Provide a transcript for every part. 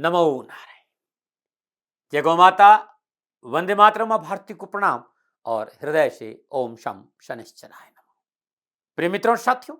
नमो नारायण। जय गौ माता, वंदे मातरम। भारती को प्रणाम और हृदय से ओम शम शनिश्चराय नमः। प्रिय मित्रों और साथियों,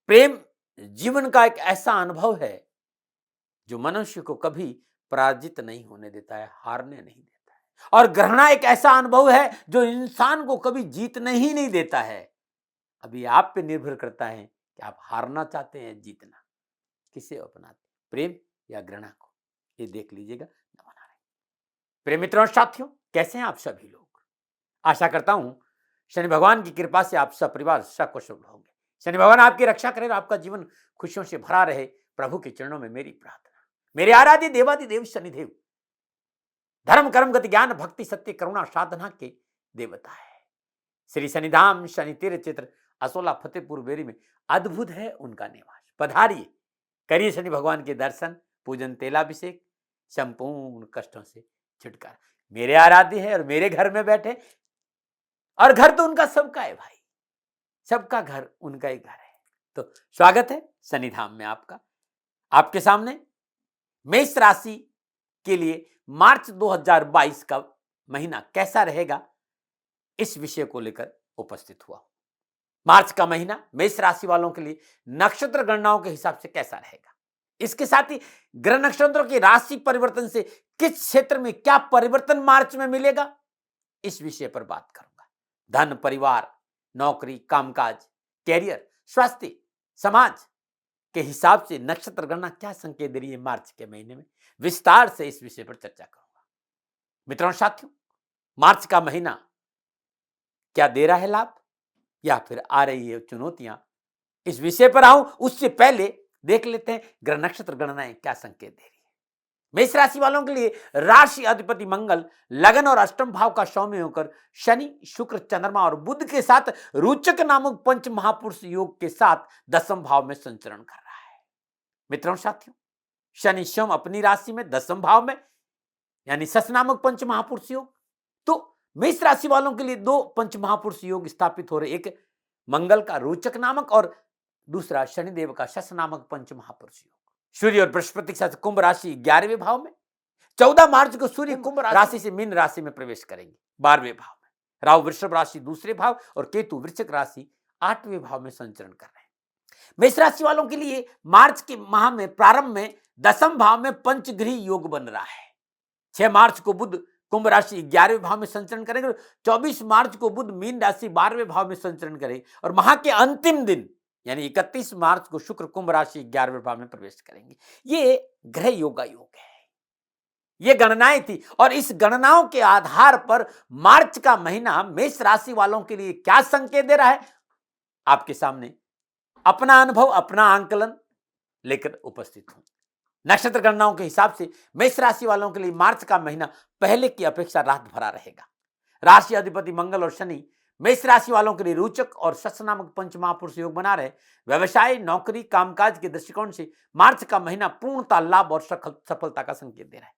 प्रेम जीवन का एक ऐसा अनुभव है जो मनुष्य को कभी पराजित नहीं होने देता है, हारने नहीं देता है। और घृणा एक ऐसा अनुभव है जो इंसान को कभी जीतने ही नहीं देता है। अभी आप पे निर्भर करता है कि आप हारना चाहते हैं, जीतना किसे अपनाते हैं, प्रेम या घृणा को, ये देख लीजिएगा। नमो नारायण। प्रिय मित्रों और साथियों, कैसे हैं आप सभी लोग? आशा करता हूं शनि भगवान की कृपा से आप सब परिवार सकुशल होंगे। शनि भगवान आपकी रक्षा करे और आपका जीवन खुशियों से भरा रहे। प्रभु के चरणों में मेरी प्रार्थना। मेरे आराध्य देवादिदेव शनिदेव धर्म कर्म गति ज्ञान भक्ति सत्य करुणा साधना के देवता है। श्री शनिधाम शनि तीर्थ चित्र असोला फतेहपुर बेरी में अद्भुत है उनका निवास। पधारिए, करिए शनि भगवान के दर्शन, पूजन, तेलाभिषेक, संपूर्ण कष्टों से छुटकारा। मेरे आराध्य है और मेरे घर में बैठे, और घर तो उनका सबका है भाई, सबका घर उनका ही घर है। तो स्वागत है शनिधाम में आपका। आपके सामने मेष राशि के लिए मार्च 2022 का महीना कैसा रहेगा, इस विषय को लेकर उपस्थित हुआ। मार्च का महीना मेष राशि वालों के लिए नक्षत्र गणनाओं के हिसाब से कैसा रहेगा, इसके साथ ही ग्रह नक्षत्रों की राशि परिवर्तन से किस क्षेत्र में क्या परिवर्तन मार्च में मिलेगा, इस विषय पर बात करूंगा। धन, परिवार, नौकरी, कामकाज, कैरियर, स्वास्थ्य, समाज के हिसाब से नक्षत्र गणना क्या संकेत दे रही है मार्च के महीने में, विस्तार से इस विषय पर चर्चा करूंगा। मित्रों और साथियों, मार्च का महीना क्या दे रहा है लाभ या फिर आ रही है चुनौतियां, इस विषय पर आऊं उससे पहले देख लेते हैं ग्रह नक्षत्र गणनाएं क्या संकेत दे रही है। मेष राशि वालों के लिए राशि अधिपति मंगल लगन और अष्टम भाव का स्वामी होकर शनि, शुक्र, चंद्रमा और बुध के साथ रोचक नामक पंच महापुरुष योग के साथ दसम भाव में संचरण कर रहा है। मित्रों साथियों, शनि स्वयं अपनी राशि में दसम भाव में, यानी सस नामक पंच महापुरुष योग। तो मेष राशि वालों के लिए दो पंच महापुरुष योग स्थापित हो रहे, एक मंगल का रोचक नामक और दूसरा शनिदेव का शस नामक पंच महापुरुष योग। सूर्य और बृहस्पति के साथ कुंभ राशि 11वें भाव में। 14 मार्च को सूर्य कुंभ राशि से मीन राशि में प्रवेश करेंगे 12वें भाव में। राहु वृषभ राशि दूसरे भाव और केतु वृश्चिक राशि 8वें भाव में संचरण कर रहे हैं। मेष राशि वालों के लिए मार्च के माह में प्रारंभ में दसम भाव में पंचग्रही योग बन रहा है। 6 मार्च को बुध कुंभ राशि 11वें भाव में संचरण करेंगे। 24 मार्च को बुध मीन राशि 12वें भाव में संचरण करेंगे और माह के अंतिम दिन यानी 31 मार्च को शुक्र कुंभ राशि 11वें भाव में प्रवेश करेंगे। ये ग्रह योगा योग है, ये गणनाएं थी और इस गणनाओं के आधार पर मार्च का महीना मेष राशि वालों के लिए क्या संकेत दे रहा है, आपके सामने अपना अनुभव, अपना आंकलन लेकर उपस्थित हूं। नक्षत्र गणनाओं के हिसाब से मेष राशि वालों के लिए मार्च का महीना पहले की अपेक्षा राहत भरा रहेगा। राशि अधिपति मंगल और शनि मेष राशि वालों के लिए रोचक और शस नामक पंच महापुरुष योग बना रहे। व्यवसाय, नौकरी, कामकाज के दृष्टिकोण से मार्च का महीना पूर्णतः लाभ और सफलता का संकेत दे रहा है।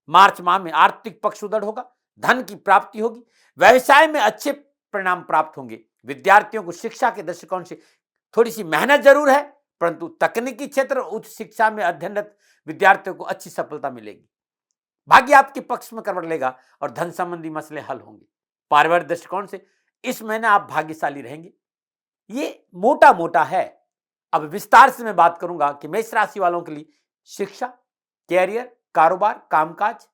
मार्च माह में आर्थिक पक्ष सुदृढ़ होगा, धन की प्राप्ति होगी, व्यवसाय में अच्छे परिणाम प्राप्त होंगे। विद्यार्थियों को शिक्षा के दृष्टिकोण से थोड़ी सी मेहनत जरूर है, परंतु तकनीकी क्षेत्र उच्च शिक्षा में अध्ययनरत विद्यार्थियों को अच्छी सफलता मिलेगी। भाग्य आपके पक्ष में करवट लेगा और धन संबंधी मसले हल होंगे। पारिवारिक दृष्टिकोण से इस महीने आप भाग्यशाली रहेंगे। ये मोटा मोटा है। अब विस्तार से मैं बात करूंगा कि मेष राशि वालों के लिए शिक्षा, कैरियर, कारोबार, कामकाज,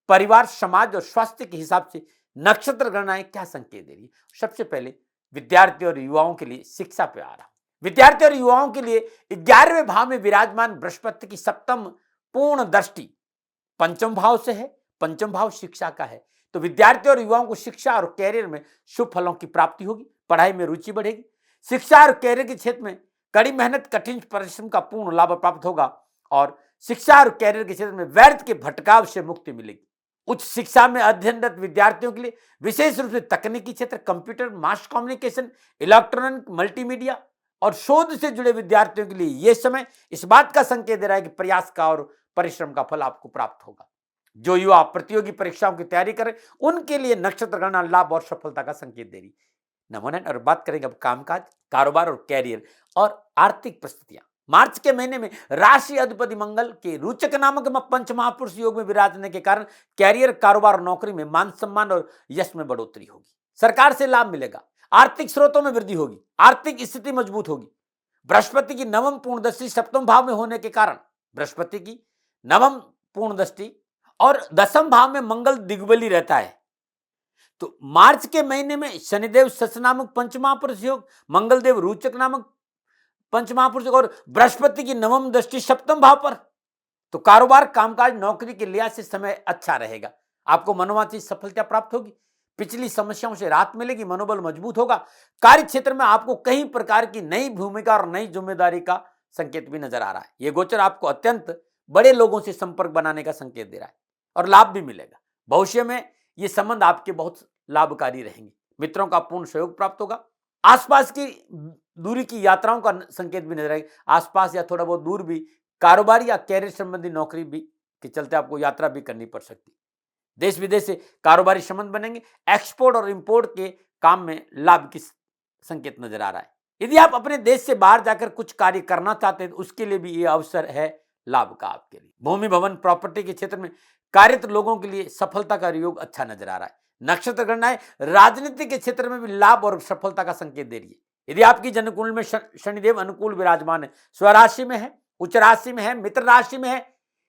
परिवार, समाज और स्वास्थ्य के हिसाब से नक्षत्र गणनाएं क्या संकेत दे रही है। सबसे पहले विद्यार्थी और युवाओं के लिए शिक्षा पे आ रहा हूं। विद्यार्थी और युवाओं के लिए 11वें भाव में विराजमान बृहस्पति की सप्तम पूर्ण दृष्टि पंचम भाव से है। पंचम भाव शिक्षा का है, तो विद्यार्थी और युवाओं को शिक्षा और कैरियर में शुभ फलों की प्राप्ति होगी, पढ़ाई में रुचि बढ़ेगी। शिक्षा और कैरियर के क्षेत्र में कड़ी मेहनत, कठिन परिश्रम का पूर्ण लाभ प्राप्त होगा और शिक्षा और कैरियर के क्षेत्र में व्यर्थ के भटकाव से मुक्ति मिलेगी। उच्च शिक्षा में अध्ययनरत विद्यार्थियों के लिए विशेष रूप से तकनीकी क्षेत्र, computer, mass communication, electronic, multimedia और शोध से जुड़े विद्यार्थियों के लिए यह समय इस बात का संकेत दे रहा है कि प्रयास का और परिश्रम का फल आपको प्राप्त होगा। जो युवा प्रतियोगी परीक्षाओं की तैयारी करें उनके लिए नक्षत्र गणना लाभ और सफलता का संकेत दे रही। नमोनन। और बात करेंगे अब कामकाज, कारोबार और कैरियर और आर्थिक परिस्थितियां। मार्च के महीने में राशि अधिपति मंगल के रोचक नामक पंच महापुरुष योग में विराजने के कारण कैरियर, कारोबार और नौकरी में मान सम्मान और यश में बढ़ोतरी होगी। सरकार से लाभ मिलेगा, आर्थिक स्रोतों में वृद्धि होगी, आर्थिक स्थिति मजबूत होगी। बृहस्पति की नवम पूर्ण दृष्टि सप्तम भाव में होने के कारण बृहस्पति की नवम पूर्ण दृष्टि और दसम भाव में मंगल दिग्बली रहता है। तो मार्च के महीने में शनिदेव सस नामक पंचमहापुरुष योग, मंगलदेव रोचक नामक पंचमहापुरुष योग और बृहस्पति की नवम दृष्टि सप्तम भाव पर, तो कारोबार, कामकाज, नौकरी के लिहाज से समय अच्छा रहेगा। आपको मनोवांछित सफलता प्राप्त होगी, पिछली समस्याओं से राहत मिलेगी, मनोबल मजबूत होगा। कार्य क्षेत्र में आपको कई प्रकार की नई भूमिका और नई जिम्मेदारी का संकेत भी नजर आ रहा है। यह गोचर आपको अत्यंत बड़े लोगों से संपर्क बनाने का संकेत दे रहा है और लाभ भी मिलेगा। भविष्य में ये संबंध आपके बहुत लाभकारी रहेंगे। मित्रों का पूर्ण सहयोग प्राप्त होगा। आसपास की दूरी की यात्राओं का संकेत भी नजर आएगा। आसपास या थोड़ा बहुत दूर भी कारोबार या कैरियर संबंधी नौकरी भी के चलते आपको यात्रा भी करनी पड़ सकती है। देश विदेश से कारोबारी संबंध बनेंगे। एक्सपोर्ट और इंपोर्ट के काम में लाभ की संकेत नजर आ रहा है। यदि आप अपने देश से बाहर जाकर कुछ कार्य करना चाहते हैं तो उसके लिए भी यह अवसर है लाभ का आपके लिए। भूमि, भवन, प्रॉपर्टी के क्षेत्र में कार्यरत लोगों के लिए सफलता का योग अच्छा नजर आ रहा है। नक्षत्र गणनाएं राजनीति के क्षेत्र में भी लाभ और सफलता का संकेत दे रही है। यदि आपकी जन्मकुंडली में शनिदेव अनुकूल विराजमान है, स्वराशि में है, उच्च राशि में है, मित्र राशि में है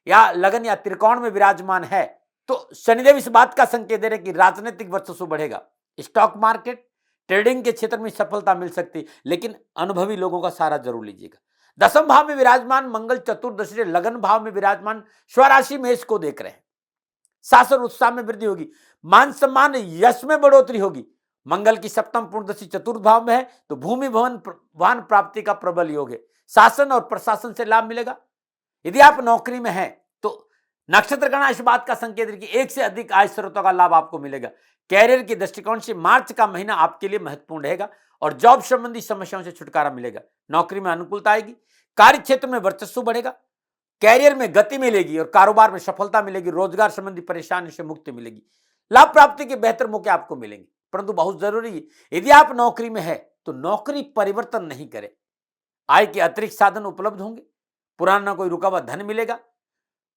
या लगन या त्रिकोण में विराजमान है, तो शनिदेव इस बात का संकेत दे रहे कि राजनीतिक वर्चस्व बढ़ेगा। स्टॉक मार्केट, ट्रेडिंग के क्षेत्र में सफलता मिल सकती, लेकिन अनुभवी लोगों का सहारा जरूर लीजिएगा। दसम भाव में विराजमान मंगल चतुर्दशी लगन भाव में विराजमान स्वराशि मेष को देख रहे हैं। साहस और उत्साह में वृद्धि होगी, मान सम्मान, यश में बढ़ोतरी होगी। मंगल की सप्तम पूर्णदशी चतुर्थ भाव में है तो भूमि, भवन, वाहन प्राप्ति का प्रबल योग है। शासन और प्रशासन से लाभ मिलेगा। यदि आप नौकरी में हैं तो नक्षत्र गणना इस बात का संकेत है कि एक से अधिक आय स्रोतों का लाभ आपको मिलेगा। कैरियर के दृष्टिकोण से मार्च का महीना आपके लिए महत्वपूर्ण रहेगा और जॉब संबंधी समस्याओं से छुटकारा मिलेगा। नौकरी में अनुकूलता आएगी, कार्य क्षेत्र में वर्चस्व बढ़ेगा, कैरियर में गति मिलेगी और कारोबार में सफलता मिलेगी। रोजगार संबंधी परेशानी से मुक्ति मिलेगी। लाभ प्राप्ति के बेहतर मौके आपको मिलेंगे, परंतु बहुत जरूरी है यदि आप नौकरी में है तो नौकरी परिवर्तन नहीं करें। आय के अतिरिक्त साधन उपलब्ध होंगे, पुराना कोई रुका हुआ धन मिलेगा,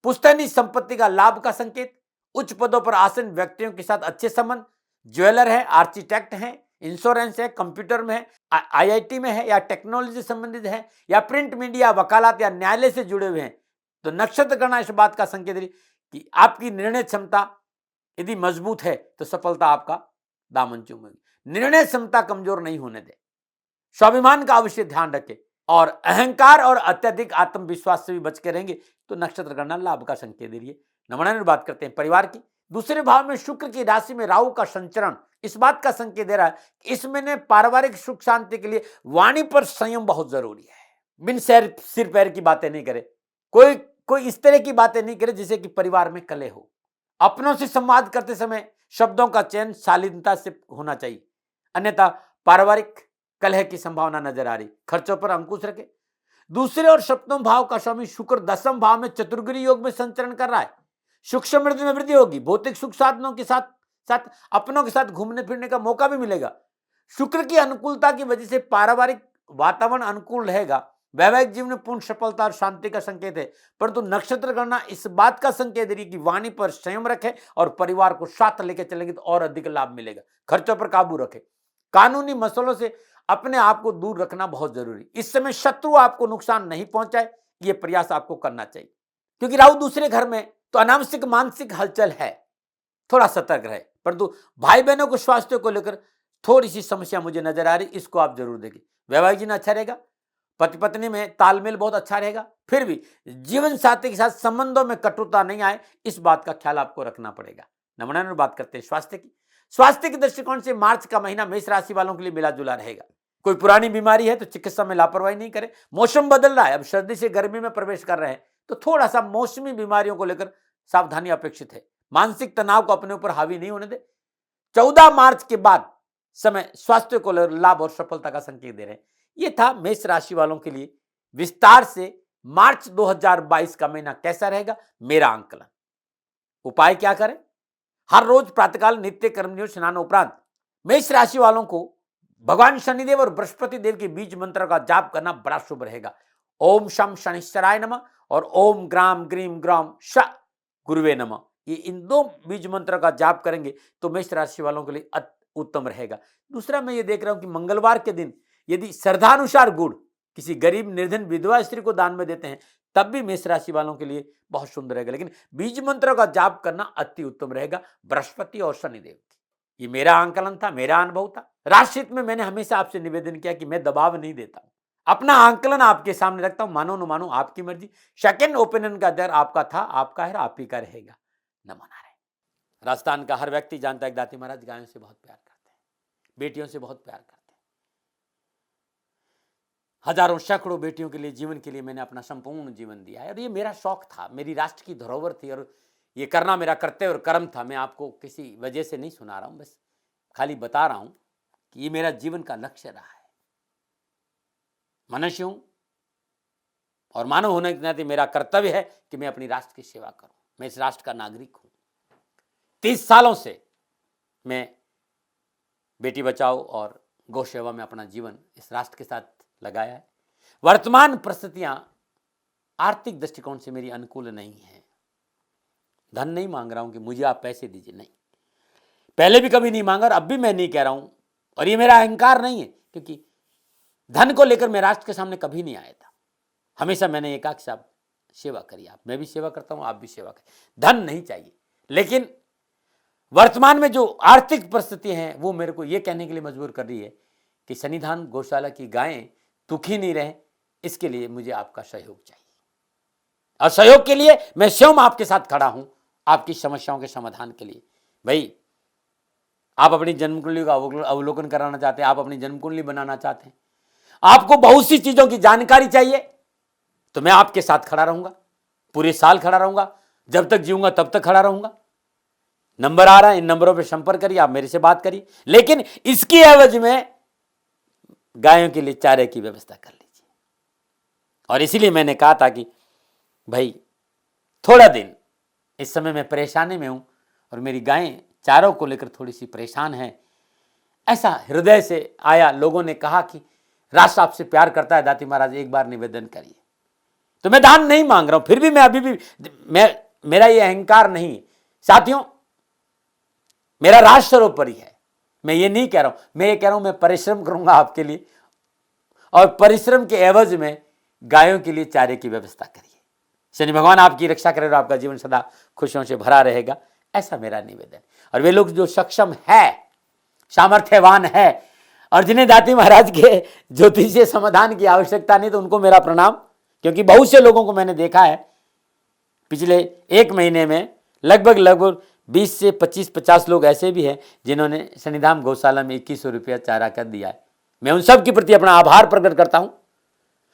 पुश्तैनी संपत्ति का लाभ का संकेत, उच्च पदों पर आसीन व्यक्तियों के साथ अच्छे संबंध, ज्वेलर है, आर्किटेक्ट है, इंश्योरेंस है, कंप्यूटर में है, आईआईटी में है या टेक्नोलॉजी से संबंधित है या प्रिंट मीडिया, वकालत या न्यायालय से जुड़े हुए हैं, तो नक्षत्र गणना इस बात का संकेत है कि आपकी निर्णय क्षमता यदि मजबूत है तो सफलता आपका दामन चूमेगी। निर्णय क्षमता कमजोर नहीं होने दे। स्वाभिमान का अवश्य ध्यान रखें और अहंकार और अत्यधिक आत्मविश्वास से भी बच के रहेंगे तो नक्षत्र गणना लाभ का संकेत दे रही है। नमूना बात करते हैं परिवार की। दूसरे भाव में शुक्र की राशि में राहु का संचरण इस बात का संकेत दे रहा है कि इस महीने पारिवारिक सुख शांति के लिए वाणी पर संयम बहुत जरूरी है। बिन सिर पैर की बातें नहीं करे, कोई इस तरह की बातें नहीं करे जिससे कि परिवार में कलह हो। अपनों से संवाद करते समय शब्दों का चयन शालीनता से होना चाहिए, अन्यथा पारिवारिक कलह की संभावना नजर आ रही। खर्चों पर अंकुश रखें। दूसरे और सप्तम भाव का स्वामी शुक्र दसम भाव में चतुर्ग्रही योग में संचरण कर रहा है। सुख समृद्धि में वृद्धि होगी। भौतिक सुख साधनों के साथ साथ अपनों के साथ घूमने फिरने का मौका भी मिलेगा। शुक्र की अनुकूलता की वजह से पारिवारिक वातावरण अनुकूल रहेगा। वैवाहिक जीवन में पूर्ण सफलता और शांति का संकेत है, परंतु नक्षत्र गणना इस बात का संकेत दे रही कि वाणी पर संयम रखे और परिवार को साथ लेकर चलेंगे तो और अधिक लाभ मिलेगा। खर्चों पर काबू रखे। कानूनी मसलों से अपने आप को दूर रखना बहुत जरूरी। इस समय शत्रु आपको नुकसान नहीं पहुंचाए, यह प्रयास आपको करना चाहिए। क्योंकि राहु दूसरे घर में तो अनावश्यक मानसिक हलचल है, थोड़ा सतर्क रहे। परंतु भाई बहनों को स्वास्थ्य को लेकर थोड़ी सी समस्या मुझे नजर आ रही, इसको आप जरूर देखें। वैवाहिक जीवन अच्छा रहेगा। पति पत्नी में तालमेल बहुत अच्छा रहेगा। फिर भी जीवन साथी के साथ संबंधों में कटुता नहीं आए, इस बात का ख्याल आपको रखना पड़ेगा। नमूना बात करते हैं स्वास्थ्य की। स्वास्थ्य के दृष्टिकोण से मार्च का महीना मेष राशि वालों के लिए मिला जुला रहेगा। कोई पुरानी बीमारी है तो चिकित्सा में लापरवाही नहीं करें। मौसम बदल रहा है, अब सर्दी से गर्मी में प्रवेश कर रहे हैं तो थोड़ा सा मौसमी बीमारियों को लेकर सावधानी अपेक्षित है। मानसिक तनाव को अपने ऊपर हावी नहीं होने दे। 14 मार्च के बाद समय स्वास्थ्य को लाभ और सफलता का संकेत दे रहे हैं। यह था मेष राशि वालों के लिए विस्तार से मार्च 2022 का महीना कैसा रहेगा मेरा आंकलन। उपाय क्या करें? हर रोज प्रातःकाल नित्य कर्मनियों स्नान उपरांत मेष राशि वालों को भगवान शनिदेव और बृहस्पति देव के बीज मंत्र का जाप करना बड़ा शुभ रहेगा। ओम शम शनिश्चराय नमः और ओम ग्राम ग्रीम ग्राम श गुरुवे नमः। ये इन 2 बीज मंत्र का जाप करेंगे तो मेष राशि वालों के लिए उत्तम रहेगा। दूसरा मैं ये देख रहा हूं कि मंगलवार के दिन यदि श्रद्धानुसार गुड़ किसी गरीब निर्धन विधवा स्त्री को दान में देते हैं तब भी मेष राशि वालों के लिए बहुत सुंदर रहेगा। लेकिन बीज मंत्र का जाप करना अति उत्तम रहेगा बृहस्पति और शनिदेव की। ये मेरा आंकलन था, मेरा अनुभव था। राशि में मैंने हमेशा आपसे निवेदन किया कि मैं दबाव नहीं देता हूं, अपना आंकलन आपके सामने रखता हूं, मानो न मानो आपकी मर्जी। सेकंड ओपिनियन का दर आपका था, आपका है, आप ही का रहेगा। नमो नारायण। राजस्थान का हर व्यक्ति जानता है कि दाती महाराज गायों से बहुत प्यार करते हैं, बेटियों से बहुत प्यार करते हैं। हजारों सैकड़ों बेटियों के लिए, जीवन के लिए मैंने अपना संपूर्ण जीवन दिया है और ये मेरा शौक था, मेरी राष्ट्र की धरोहर थी और ये करना मेरा कर्तव्य और कर्म था। मैं आपको किसी वजह से नहीं सुना रहा हूं, बस खाली बता रहा हूं कि ये मेरा जीवन का लक्ष्य रहा है। मनुष्य हूं और मानव होने के नाते मेरा कर्तव्य है कि मैं अपनी राष्ट्र की सेवा करूं। मैं इस राष्ट्र का नागरिक हूं। 30 सालों से मैं बेटी बचाओ और गौ सेवा में अपना जीवन इस राष्ट्र के साथ लगाया है। वर्तमान परिस्थितियां आर्थिक दृष्टिकोण से मेरी अनुकूल नहीं है। धन नहीं मांग रहा हूं कि मुझे आप पैसे दीजिए, नहीं, पहले भी कभी नहीं मांगा और अब भी मैं नहीं कह रहा हूं। और ये मेरा अहंकार नहीं है, क्योंकि धन को लेकर मैं राष्ट्र के सामने कभी नहीं आया था। हमेशा मैंने ये कहा कि साहब सेवा करिए, आप, मैं भी सेवा करता हूं, आप भी सेवा करिए। धन नहीं चाहिए, लेकिन वर्तमान में जो आर्थिक परिस्थिति है वो मेरे को ये कहने के लिए मजबूर कर रही है कि सन्निधान गौशाला की गायें दुखी नहीं रहे, इसके लिए मुझे आपका सहयोग चाहिए। और सहयोग के लिए मैं स्वयं आपके साथ खड़ा हूं, आपकी समस्याओं के समाधान के लिए। भाई, आप अपनी जन्म कुंडली का अवलोकन कराना चाहते हैं, आप अपनी जन्म कुंडली बनाना चाहते हैं, आपको बहुत सी चीजों की जानकारी चाहिए, तो मैं आपके साथ खड़ा रहूंगा, पूरे साल खड़ा रहूंगा, जब तक जीऊंगा तब तक खड़ा रहूंगा। नंबर आ रहा है, इन नंबरों पे संपर्क करिए, आप मेरे से बात करिए, लेकिन इसकी एवज में गायों के लिए चारे की व्यवस्था कर लीजिए। और इसीलिए मैंने कहा था कि भाई थोड़ा दिन, इस समय मैं परेशानी में हूं और मेरी गायें चारों को लेकर थोड़ी सी परेशान है। ऐसा हृदय से आया, लोगों ने कहा कि राष्ट्र आपसे प्यार करता है दाती महाराज, एक बार निवेदन करिए। तो मैं दान नहीं मांग रहा हूं, फिर भी मैं अभी भी, मेरा ये अहंकार नहीं है साथियों, मेरा राष्ट्र सर्वोपरि है। मैं ये नहीं कह रहा हूं, मैं ये कह रहा हूं मैं परिश्रम करूंगा आपके लिए, और परिश्रम के एवज में गायों के लिए चारे की व्यवस्था करिए। शनि भगवान आपकी रक्षा करे और आपका जीवन सदा खुशियों से भरा रहेगा, ऐसा मेरा निवेदन। और वे लोग जो सक्षम है, सामर्थ्यवान है और जिन्हें दाती महाराज के ज्योतिषीय समाधान की आवश्यकता नहीं, तो उनको मेरा प्रणाम। क्योंकि बहुत से लोगों को मैंने देखा है पिछले 1 महीने में, लगभग 20 से 25-50 लोग ऐसे भी हैं जिन्होंने शनिधाम गौशाला में 2100 रुपया चारा कर दिया है। मैं उन सब के प्रति अपना आभार प्रकट करता हूं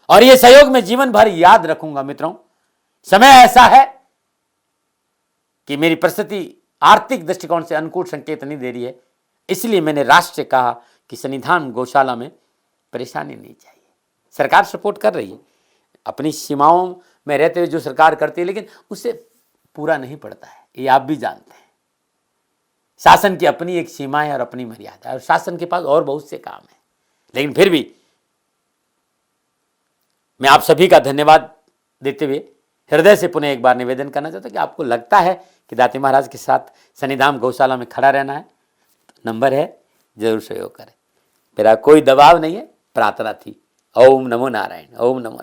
और ये सहयोग में जीवन भर याद रखूंगा। मित्रों, समय ऐसा है कि मेरी परिस्थिति आर्थिक दृष्टिकोण से अनुकूल संकेत नहीं दे रही है, इसलिए मैंने राष्ट्र से कहा कि सन्निधान गौशाला में परेशानी नहीं चाहिए। सरकार सपोर्ट कर रही है, अपनी सीमाओं में रहते हुए जो सरकार करती है, लेकिन उससे पूरा नहीं पड़ता है, ये आप भी जानते हैं। शासन की अपनी एक सीमा है और अपनी मर्यादा है, और शासन के पास और बहुत से काम है। लेकिन फिर भी मैं आप सभी का धन्यवाद देते हुए हृदय से पुनः एक बार निवेदन करना चाहता हूं कि आपको लगता है कि दाती महाराज के साथ सन्निधाम गौशाला में खड़ा रहना है, तो नंबर है, जरूर सहयोग करें। मेरा कोई दबाव नहीं है, प्रार्थना थी। ओम नमो नारायण। ओम नमो।